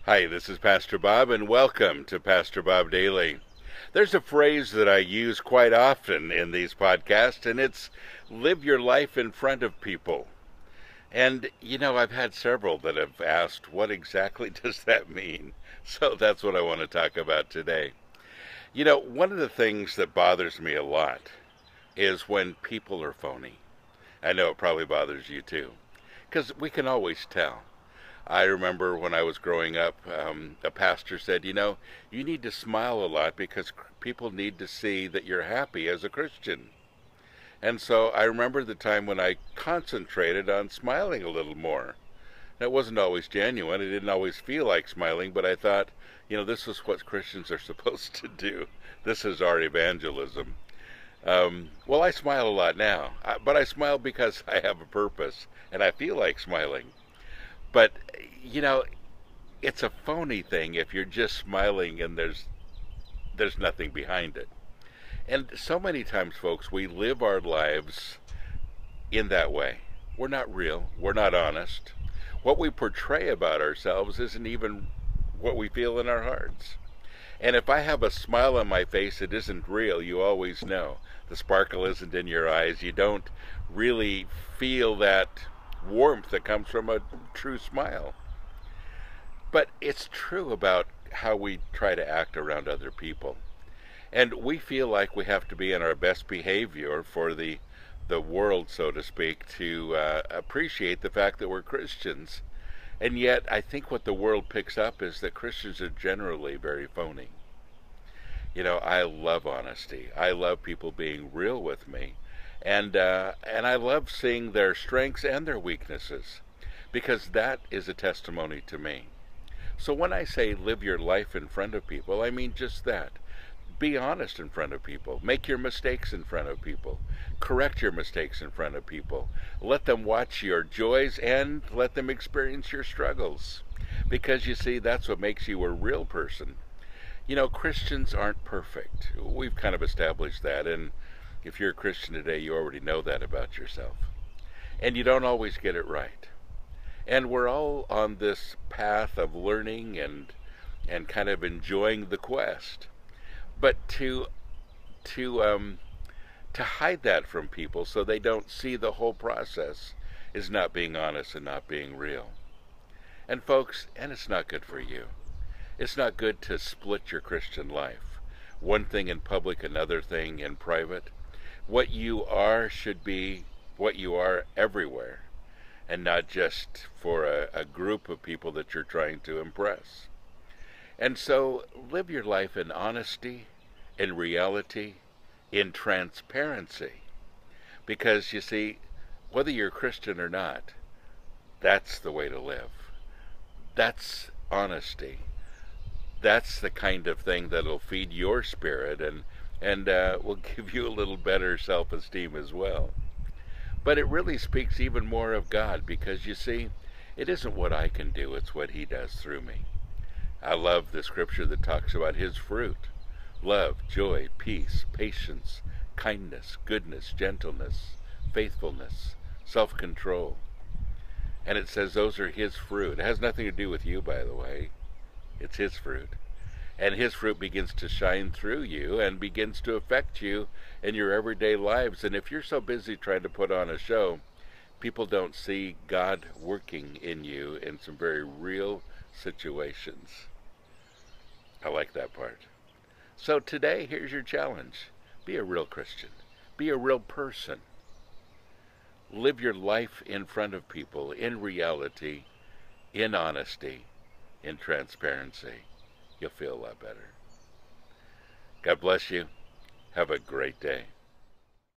Hi, this is Pastor Bob, and welcome to Pastor Bob Daily. There's a phrase that I use quite often in these podcasts, and it's live your life in front of people. And, I've had several that have asked, what exactly does that mean? So that's what I want to talk about today. One of the things that bothers me a lot is when people are phony. I know it probably bothers you too, because we can always tell. I remember when I was growing up, a pastor said, you need to smile a lot because people need to see that you're happy as a Christian. And so I remember the time when I concentrated on smiling a little more. It wasn't always genuine. It didn't always feel like smiling, but I thought, this is what Christians are supposed to do. This is our evangelism. Well, I smile a lot now, but I smile because I have a purpose, and I feel like smiling. But, it's a phony thing if you're just smiling and there's nothing behind it. And so many times, folks, we live our lives in that way. We're not real. We're not honest. What we portray about ourselves isn't even what we feel in our hearts. And if I have a smile on my face that isn't real, you always know. The sparkle isn't in your eyes. You don't really feel that warmth that comes from a true smile. But it's true about how we try to act around other people. And we feel like we have to be in our best behavior for the world, so to speak, to appreciate the fact that we're Christians. And yet, I think what the world picks up is that Christians are generally very phony. I love honesty. I love people being real with me. And I love seeing their strengths and their weaknesses, because that is a testimony to me. So when I say live your life in front of people, I mean just that. Be honest in front of people. Make your mistakes in front of people. Correct your mistakes in front of people. Let them watch your joys and let them experience your struggles. Because you see, that's what makes you a real person. Christians aren't perfect. We've kind of established that, and if you're a Christian today, you already know that about yourself. And you don't always get it right. And we're all on this path of learning and kind of enjoying the quest. But to hide that from people so they don't see the whole process is not being honest and not being real. And folks, it's not good for you. It's not good to split your Christian life. One thing in public, another thing in private. What you are should be what you are everywhere, and not just for a group of people that you're trying to impress. And so live your life in honesty, in reality, in transparency. Because you see, whether you're Christian or not, that's the way to live. That's honesty. That's the kind of thing that'll feed your spirit and will give you a little better self-esteem as well. But it really speaks even more of God, because you see, it isn't what I can do, it's what He does through me. I love the scripture that talks about His fruit: love, joy, peace, patience, kindness, goodness, gentleness, faithfulness, self-control. And it says those are His fruit. It has nothing to do with you, by the way. It's His fruit. And His fruit begins to shine through you and begins to affect you in your everyday lives. And if you're so busy trying to put on a show, people don't see God working in you in some very real situations. I like that part. So today, here's your challenge. Be a real Christian. Be a real person. Live your life in front of people, in reality, in honesty, in transparency. You'll feel a lot better. God bless you. Have a great day.